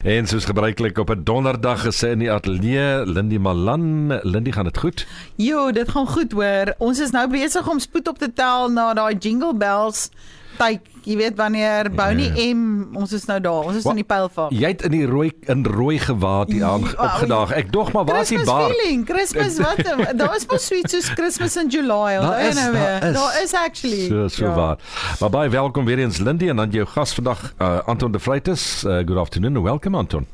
En soos gebruiklik op 'n donderdag is sy in die ateljee, Lindie Malan. Lindie, gaan dit goed? Jo, dit gaan goed hoor. Ons is nou besig om spoed op te tel na daai jingle bells tyd. Jy weet wanneer Bonnie M, ons is nou daar. Ons is in die pylvak. Jy het in rooi gewaad hier aan opgedaag. Ek dog maar waar is die bar? Christmas wat? Daar is maar sweet soos Christmas in July. Daar is actually. So waar. Maar baie welkom weer eens Lindie en dan jou gas vandag Anton De Freitas. Good afternoon and welcome Anton.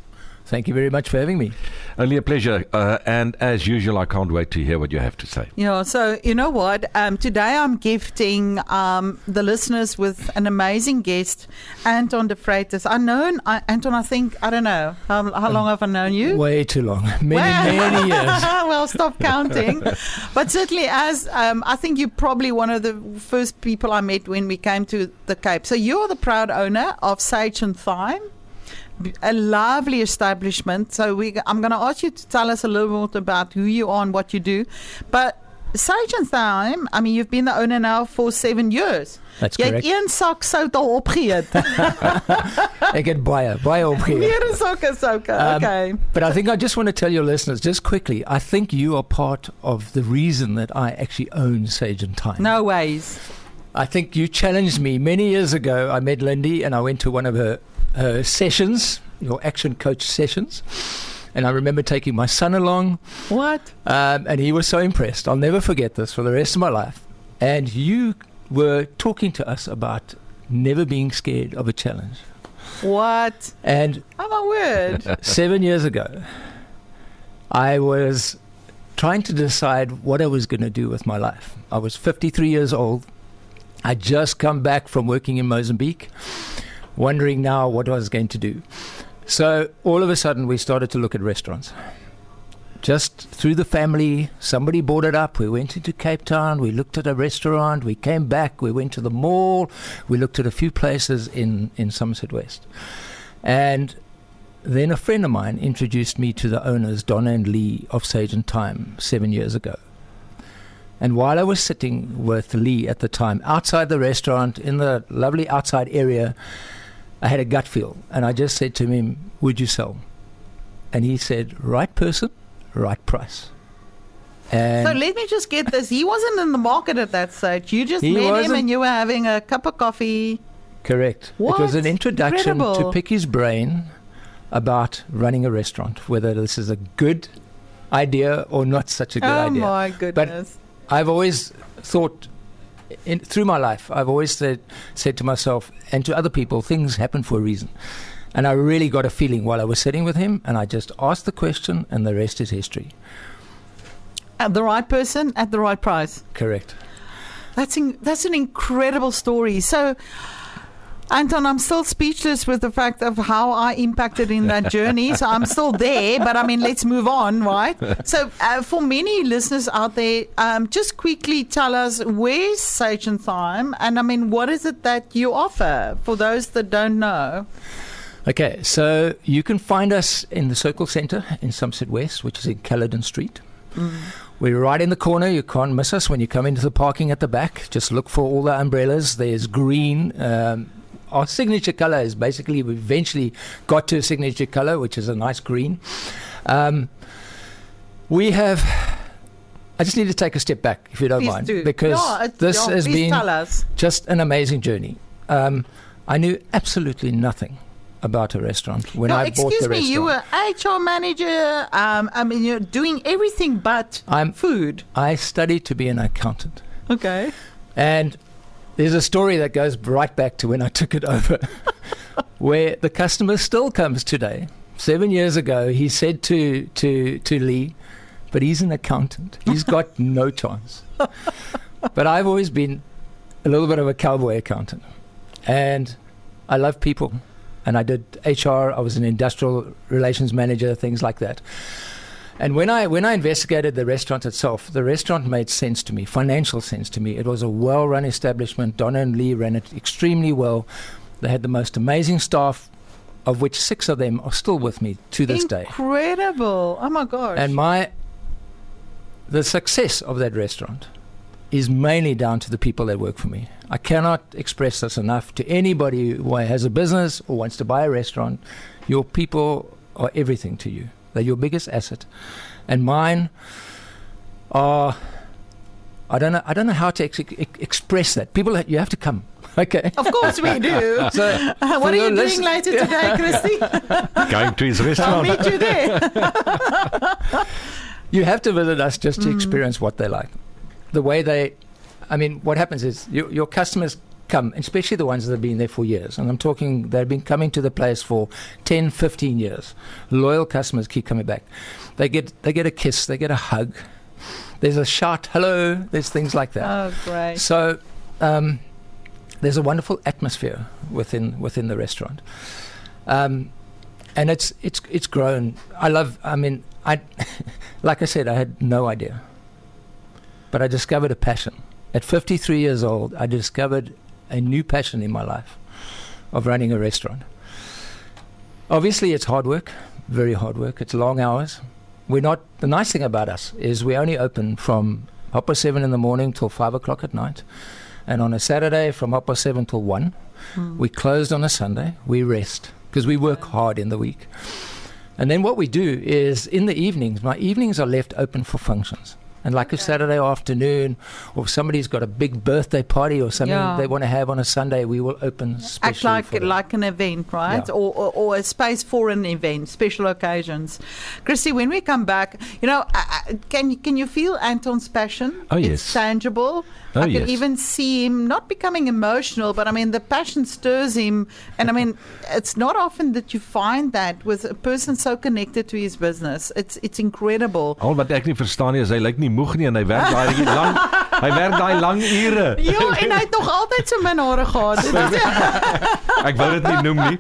Thank you very much for having me. Only a pleasure. And as usual, I can't wait to hear what you have to say. Yeah, so you know what? Today I'm gifting the listeners with an amazing guest, Anton De Freitas. Anton, I think, I don't know, how long have I known you? Way too long. Many years. Well, stop counting. But certainly as, I think you're probably one of the first people I met when we came to the Cape. So you're the proud owner of Sage Thyme. A lovely establishment. So I'm going to ask you to tell us a little bit about who you are and what you do. But Sage Thyme, I mean, you've been the owner now for 7 years. That's correct. Jy het 1 sak sout al opgeëet. Ek het baie opgeëet. Meer 'n sak sout. Okay. But I think I just want to tell your listeners, just quickly, I think you are part of the reason that I actually own Sage Thyme. No ways. I think you challenged me many years ago. I met Lindie and I went to one of her sessions, your ActionCOACH sessions, and I remember taking my son along. What? And he was so impressed. I'll never forget this for the rest of my life. And you were talking to us about never being scared of a challenge. What? And oh my word. 7 years ago, I was trying to decide what I was going to do with my life. I was 53 years old. I'd just come back from working in Mozambique, wondering now what I was going to do. So all of a sudden we started to look at restaurants. Just through the family, somebody bought it up. We went into Cape Town, we looked at a restaurant, we came back, we went to the mall, we looked at a few places in Somerset West. And then a friend of mine introduced me to the owners, Donna and Lee of Sage Thyme 7 years ago. And while I was sitting with Lee at the time, outside the restaurant, in the lovely outside area, I had a gut feel. And I just said to him, would you sell? And he said, right person, right price. And so let me just get this. He wasn't in the market at that stage. You just met him and you were having a cup of coffee. Correct. What? It was an introduction Incredible. to pick his brain about running a restaurant, whether this is a good idea or not such a good idea. Oh my goodness. But I've always thought, through my life, I've always said to myself and to other people, things happen for a reason. And I really got a feeling while I was sitting with him, and I just asked the question, and the rest is history. At the right person, at the right price. Correct. That's an incredible story. So, Anton, I'm still speechless with the fact of how I impacted in that journey. So I'm still there, but I mean, let's move on, right? So for many listeners out there, just quickly tell us, where's Sage Thyme? And I mean, what is it that you offer for those that don't know? Okay, so you can find us in the Circle Centre in Somerset West, which is in Caledon Street. We're right in the corner. You can't miss us when you come into the parking at the back. Just look for all the umbrellas. There's green. Our signature color is basically, we eventually got to a signature color, which is a nice green. We have, I just need to take a step back, if you don't mind, because this has been just an amazing journey. I knew absolutely nothing about a restaurant when I bought the restaurant. Excuse me, you were HR manager. I mean, you're doing everything but food. I studied to be an accountant. Okay. And there's a story that goes right back to when I took it over, where the customer still comes today. 7 years ago, he said to Lee, but he's an accountant. He's got no chance. But I've always been a little bit of a cowboy accountant. And I love people. And I did HR. I was an industrial relations manager, things like that. And when I investigated the restaurant itself, the restaurant made sense to me, financial sense to me. It was a well-run establishment. Donna and Lee ran it extremely well. They had the most amazing staff, of which 6 of them are still with me to this day. Incredible. Oh my gosh. And the success of that restaurant is mainly down to the people that work for me. I cannot express this enough to anybody who has a business or wants to buy a restaurant. Your people are everything to you. They're your biggest asset. And mine are, I don't know how to express that. People, you have to come. Okay. Of course we do. So, what are you doing later today, Christy? Going to his I'll restaurant. meet you there. You have to visit us just to experience what they like. The way what happens is your customers come, especially the ones that have been there for years. And I'm talking, they've been coming to the place for 10, 15 years. Loyal customers keep coming back. They get a kiss, they get a hug. There's a shout, hello, there's things like that. Oh, great. So there's a wonderful atmosphere within the restaurant. And it's grown. Like I said, I had no idea. But I discovered a passion. At 53 years old, I discovered a new passion in my life of running a restaurant. Obviously, it's hard work, very hard work. It's long hours. The nice thing about us is we only open from 7:30 in the morning till 5 o'clock at night. And on a Saturday from 7:30 till 1. We closed on a Sunday. We rest because we work hard in the week. And then what we do is in the evenings, my evenings are left open for functions. And like a Saturday afternoon, or if somebody's got a big birthday party or something they want to have on a Sunday, we will open specially Act for them. like an event, right? Yeah. Or a space for an event, special occasions. Christy, when we come back, can you feel Anton's passion? Oh, yes. It's tangible. Oh, I can yes. even see him not becoming emotional, but the passion stirs him. And it's not often that you find that with a person so connected to his business. It's incredible. Al wat ek nie verstaan nie is hy lyk nie moeg nie en hy werk daai lang ure. Ja, en hy het nog altyd so min hare gehad. Ek wou dit nie noem nie.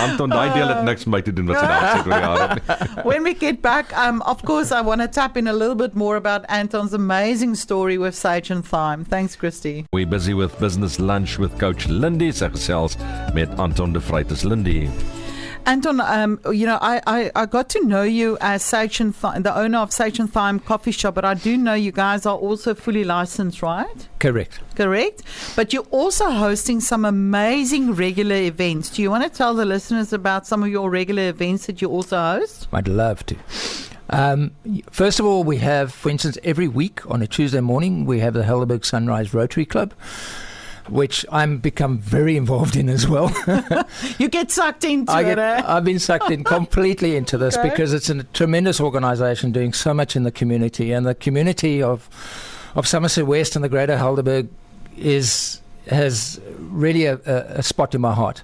Anton, daai deel het niks met my te doen wat sy daar sê oor die jare. When we get back, of course, I want to tap in a little bit more about Anton's amazing story with Sage Thyme. Thanks, Christy. We're busy with Business Lunch with Coach Lindie. Sy gesels met Anton De Freitas. Lindie. Anton, I got to know you as Sage Thyme, the owner of Sage Thyme Coffee Shop, but I do know you guys are also fully licensed, right? Correct. But you're also hosting some amazing regular events. Do you want to tell the listeners about some of your regular events that you also host? I'd love to. First of all, we have, for instance, every week on a Tuesday morning, we have the Helderberg Sunrise Rotary Club, which I'm become very involved in as well. You get sucked into it, eh? I've been sucked in completely into this because it's a tremendous organisation doing so much in the community, and the community of Somerset West and the Greater Helderberg has really a spot in my heart.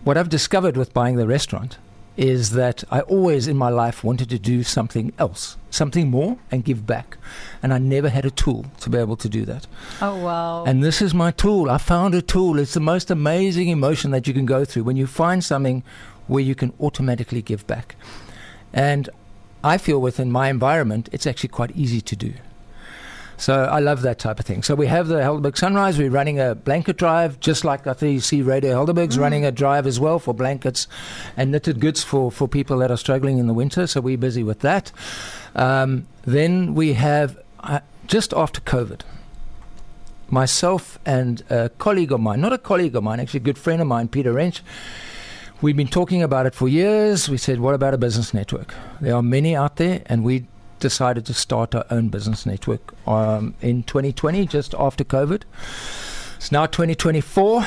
What I've discovered with buying the restaurant is that I always in my life wanted to do something else, something more, and give back. And I never had a tool to be able to do that. Oh, wow. And this is my tool. I found a tool. It's the most amazing emotion that you can go through when you find something where you can automatically give back. And I feel within my environment, it's actually quite easy to do. So I love that type of thing. So we have the Helderberg Sunrise. We're running a blanket drive, just like I think you see Radio Helderberg's running a drive as well for blankets and knitted goods for people that are struggling in the winter. So we're busy with that. Then we have, just after COVID, myself and a colleague of mine, not a colleague of mine, actually a good friend of mine, Peter Wrench, we've been talking about it for years. We said, what about a business network? There are many out there, and we decided to start our own business network in 2020, just after COVID. It's now 2024.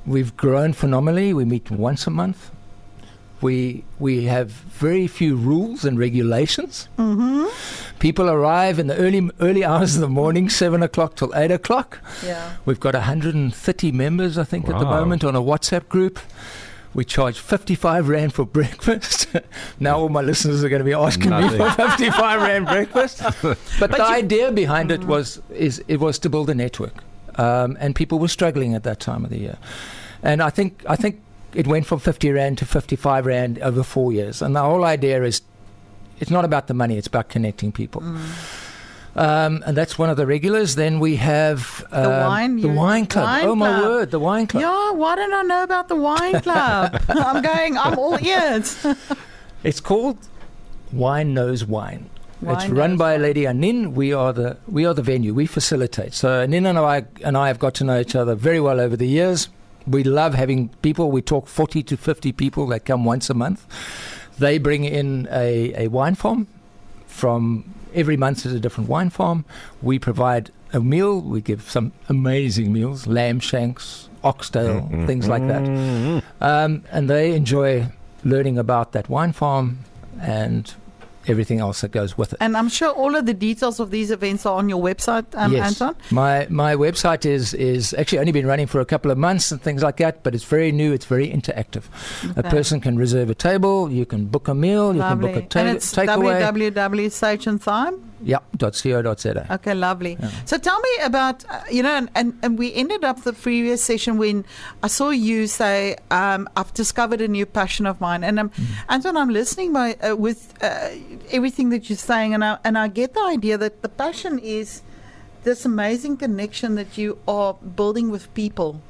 We've grown phenomenally. We meet once a month. We have very few rules and regulations. People arrive in the early hours of the morning, 7 o'clock till 8 o'clock. Yeah. We've got 130 members, I think, at the moment on a WhatsApp group. We charge 55 Rand for breakfast. Now all my listeners are going to be asking me for 55 Rand breakfast. But the idea behind it was to build a network. And people were struggling at that time of the year. And I think it went from 50 Rand to 55 Rand over 4 years. And the whole idea is it's not about the money, it's about connecting people. And that's one of the regulars. Then we have the wine club. Oh, my word, the wine club. Yeah, why don't I know about the wine club? I'm all ears. It's called Wine Knows Wine. It's run by a lady, Anin. We are the venue. We facilitate. So Anin and I have got to know each other very well over the years. We love having people. We talk 40 to 50 people that come once a month. They bring in a wine farm. From every month is a different wine farm. We provide a meal. We give some amazing meals, lamb shanks, oxtail, things like that. And they enjoy learning about that wine farm and everything else that goes with it. And I'm sure all of the details of these events are on your website, Yes. Anton? My website is actually only been running for a couple of months and things like that, but it's very new. It's very interactive. A person can reserve a table. You can book a meal. You can book a And it's takeaway. www.sagethyme. Yeah, .co.za. Okay, lovely. Yeah. So tell me about, and we ended up the previous session when I saw you say, I've discovered a new passion of mine. And Anton, I'm listening with everything that you're saying, and I get the idea that the passion is this amazing connection that you are building with people.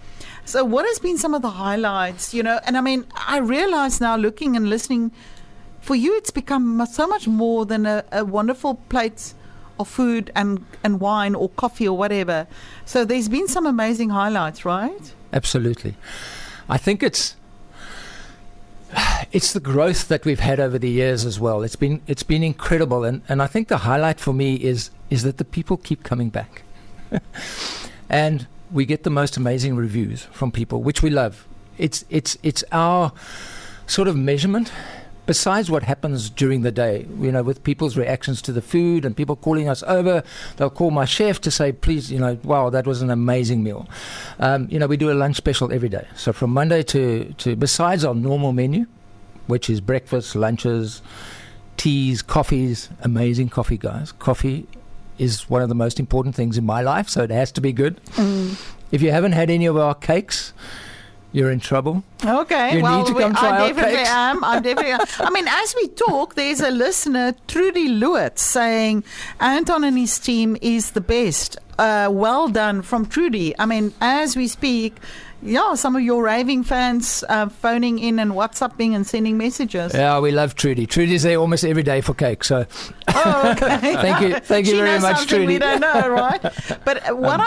So what has been some of the highlights, and I mean, I realize now looking and listening, for you, it's become so much more than a wonderful plate of food and wine or coffee or whatever. So there's been some amazing highlights, right? Absolutely. I think it's the growth that we've had over the years as well. It's been incredible, and I think the highlight for me is that the people keep coming back, and we get the most amazing reviews from people, which we love. It's our sort of measurement. Besides what happens during the day, with people's reactions to the food and people calling us over, they'll call my chef to say, please, wow, that was an amazing meal. We do a lunch special every day. So from Monday to besides our normal menu, which is breakfast, lunches, teas, coffees, amazing coffee, guys. Coffee is one of the most important things in my life, so it has to be good. If you haven't had any of our cakes, you're in trouble. Okay, you need to come try I our definitely cakes. am. I mean, as we talk, there's a listener, Trudy Lewitt, saying Anton and his team is the best. Well done from Trudy. I mean, as we speak, some of your raving fans phoning in and WhatsApping and sending messages. Yeah, we love Trudy. Trudy's there almost every day for cake. So, okay. thank you She very knows much, something Trudy. we don't know, right? But what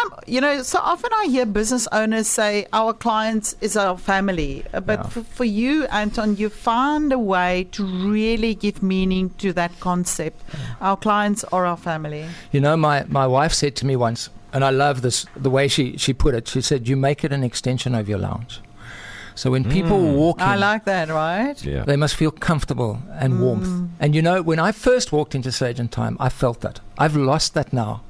so often I hear business owners say our clients is our family. But for you, Anton, you found a way to really give meaning to that concept. Our clients are our family. My wife said to me once, and I love this, the way she put it. She said, you make it an extension of your lounge. So when people walk in, I like that, right? Yeah. they must feel comfortable and warmth. And when I first walked into Sage Thyme, I felt that. I've lost that now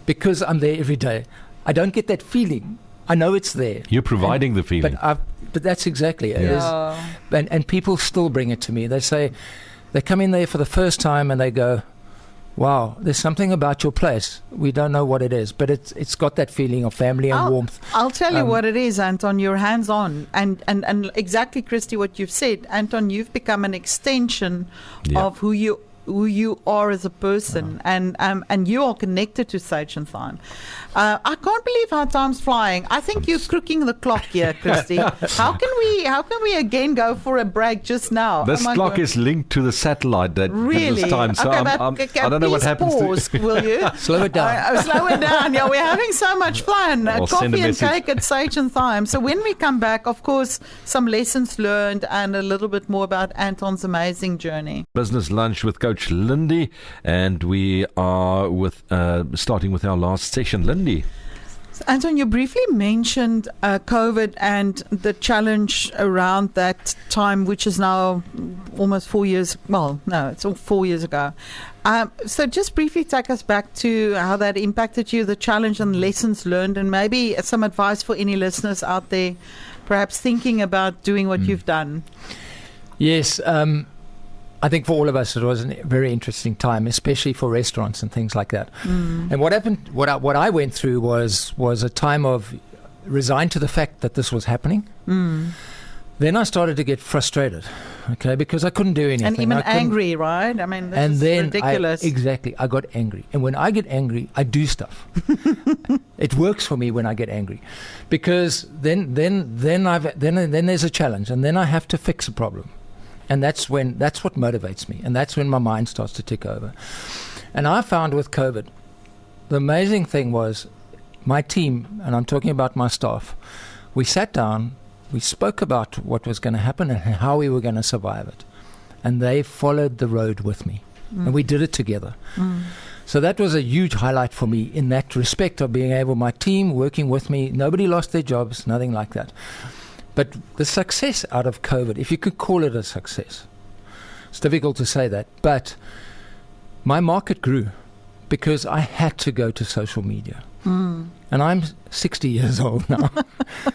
because I'm there every day. I don't get that feeling. I know it's there. You're providing the feeling. But that's exactly it. Yeah. And people still bring it to me. They say, they come in there for the first time and they go, wow, there's something about your place. We don't know what it is, but it's got that feeling of family and warmth. I'll tell you what it is, Anton. You're hands-on. And exactly, Christy, what you've said. Anton, you've become an extension of who you are as a person, and you are connected to Sage Thyme. I can't believe how time's flying. I think you're crooking the clock here, Christy. How can we again go for a break just now? This clock is linked to the satellite that really gives us time. So okay, I don't know what happens. Pause, will you? Slow it down. Slow it down. Yeah, we're having so much fun. I'll send Coffee a and message. cake at Sage Thyme. So when we come back, of course, some lessons learned and a little bit more about Anton's amazing journey. Business lunch with Coach Lindie, and we are starting with our last session. Lindie. Anton, you briefly mentioned COVID and the challenge around that time, which is now almost 4 years. Well, no, it's all 4 years ago. So just briefly take us back to how that impacted you, the challenge and lessons learned, and maybe some advice for any listeners out there, perhaps thinking about doing what you've done. Yes, I think for all of us it was a very interesting time, especially for restaurants and things like that. And what happened, what I went through was a time of resigned to the fact that this was happening. Then I started to get frustrated, because I couldn't do anything. And even angry, right? I mean, this is ridiculous. I got angry. And when I get angry, I do stuff. It works for me when I get angry, because then there's a challenge, and then I have to fix a problem. And that's what motivates me. And that's when my mind starts to tick over. And I found with COVID, the amazing thing was my team, and I'm talking about my staff, we sat down, we spoke about what was going to happen and how we were going to survive it. And they followed the road with me. And we did it together. So that was a huge highlight for me in that respect of being able, my team working with me, nobody lost their jobs, nothing like that. But the success out of COVID, if you could call it a success, it's difficult to say that, but my market grew because I had to go to social media. And I'm 60 years old now.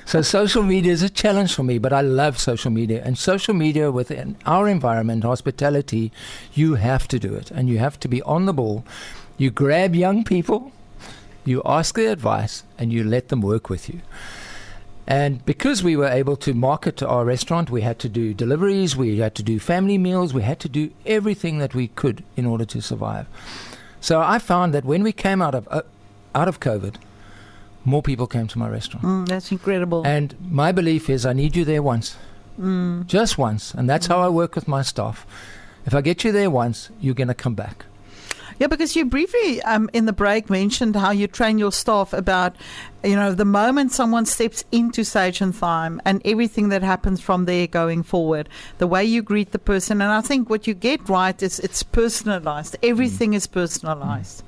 So social media is a challenge for me, but I love social media. And social media within our environment, hospitality, you have to do it. And you have to be on the ball. You grab young people, you ask their advice, and you let them work with you. And because we were able to market to our restaurant, we had to do deliveries, we had to do family meals, we had to do everything that we could in order to survive. So I found that when we came out of COVID, more people came to my restaurant. That's incredible. And my belief is I need you there once, just once. And that's how I work with my staff. If I get you there once, you're going to come back. Yeah, because you briefly in the break mentioned how you train your staff about, the moment someone steps into Sage Thyme and everything that happens from there going forward, the way you greet the person. And I think what you get right is it's personalized. Everything is personalized.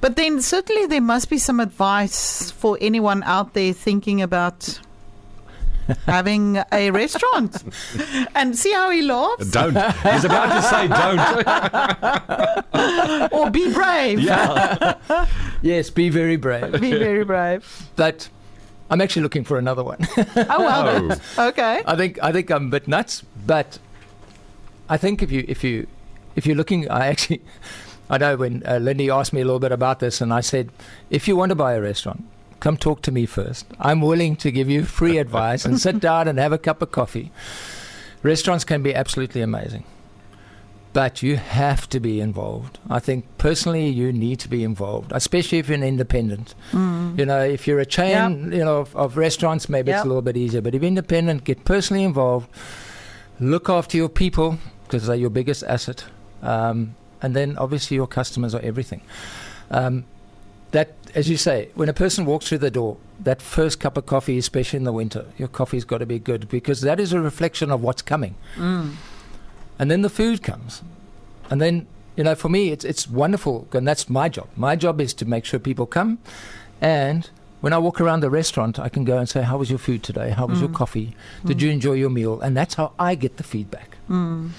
But then certainly there must be some advice for anyone out there thinking about having a restaurant. And see how he laughs? Don't. He's about to say don't. Or be brave. Yeah. Yes, be very brave. Be very brave. But I'm actually looking for another one. Oh, well. Oh. Okay. I think I'm a bit nuts, but I think if you're looking, I know when Lindie asked me a little bit about this, and I said, if you want to buy a restaurant, come talk to me first. I'm willing to give you free advice and sit down and have a cup of coffee. Restaurants can be absolutely amazing, but you have to be involved. I think personally you need to be involved, especially if you're an independent. If you're a chain, of restaurants, maybe it's a little bit easier. But if you're independent, get personally involved. Look after your people because they're your biggest asset, and then obviously your customers are everything. That, as you say, when a person walks through the door, that first cup of coffee, especially in the winter, your coffee's got to be good because that is a reflection of what's coming. And then the food comes. And then, for me, it's wonderful, and that's my job. My job is to make sure people come. And when I walk around the restaurant, I can go and say, how was your food today? How was your coffee? Did you enjoy your meal? And that's how I get the feedback. And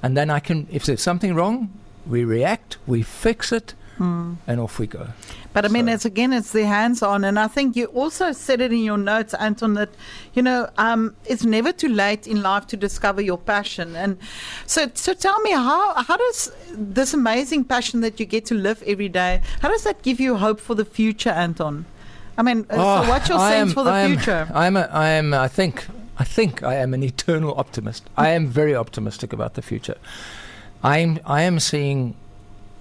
then I can, if there's something wrong, we react, we fix it, and off we go. But I mean, it's the hands-on. And I think you also said it in your notes, Anton, that, it's never too late in life to discover your passion. And so tell me, how does this amazing passion that you get to live every day, how does that give you hope for the future, Anton? I mean, so what's your sense for the future? I think I am an eternal optimist. I am very optimistic about the future. I am seeing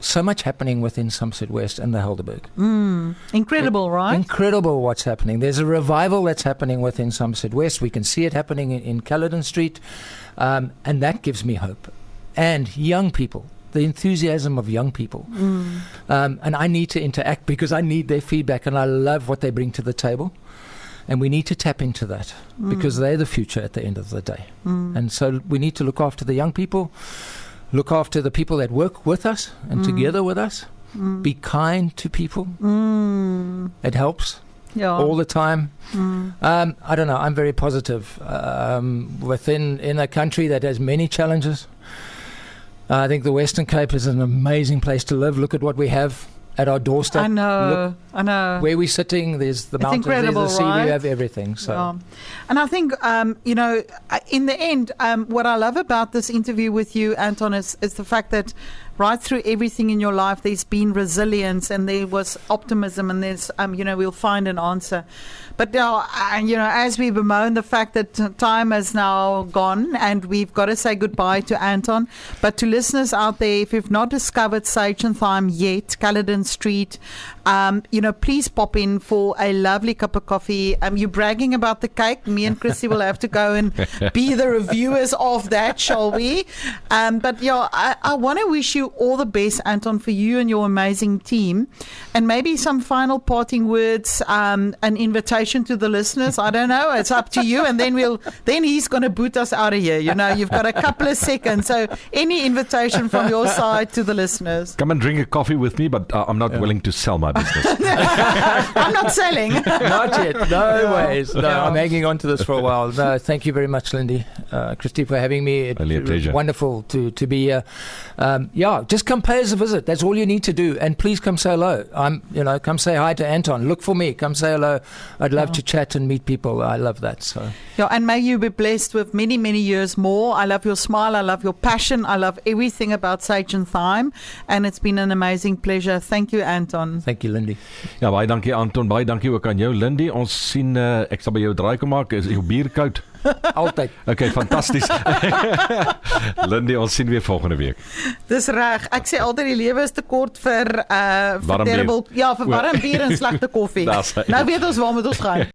so much happening within Somerset West and the Helderberg. Incredible, right? Incredible what's happening. There's a revival that's happening within Somerset West. We can see it happening in Caledon Street, and that gives me hope. And young people, the enthusiasm of young people. And I need to interact because I need their feedback, and I love what they bring to the table. And we need to tap into that because they're the future at the end of the day. And so we need to look after the young people, look after the people that work with us and together with us. Be kind to people. It helps all the time. I don't know. I'm very positive. In a country that has many challenges, I think the Western Cape is an amazing place to live. Look at what we have at our doorstep. I know. Where we're sitting, there's the mountains, there's the sea, right? we have everything. So. Yeah. And I think, in the end, what I love about this interview with you, Anton, is the fact that right through everything in your life, there's been resilience and there was optimism, and there's, we'll find an answer. But now, as we bemoan the fact that time has now gone and we've got to say goodbye to Anton, but to listeners out there, if you've not discovered Sage Thyme yet, Caledon Street, please pop in for a lovely cup of coffee. You're bragging about the cake. Me and Chrissy will have to go and be the reviewers of that, shall we? I want to wish you all the best, Anton, for you and your amazing team. And maybe some final parting words, an invitation to the listeners. I don't know. It's up to you. And then he's going to boot us out of here. You've got a couple of seconds. So any invitation from your side to the listeners? Come and drink a coffee with me, but I'm not willing to sell my business. I'm not selling. Not yet. No ways. No, I'm hanging on to this for a while. No, thank you very much, Lindie. Christy, for having me. It's really a pleasure. Wonderful to be here. Just come pay us a visit. That's all you need to do. And please come say hello. Come say hi to Anton. Look for me. Come say hello. I'd love to chat and meet people. I love that. So. Yeah, and may you be blessed with many, many years more. I love your smile. I love your passion. I love everything about Sage Thyme. And it's been an amazing pleasure. Thank you, Anton. Thank you, Lindie. Ja, baie dankie Anton. Baie dankie ook aan jou, Lindie. Ons sien ek sal by jou draai kom maak. Is jou bier koud? Altyd. Okay, fantasties. Lindie, ons sien weer volgende week. Dis reg. Ek sê altyd die lewe is te kort vir warm terrible, bier. vir warm bier en slegte koffie. Nou weet ons waar moet ons gaan.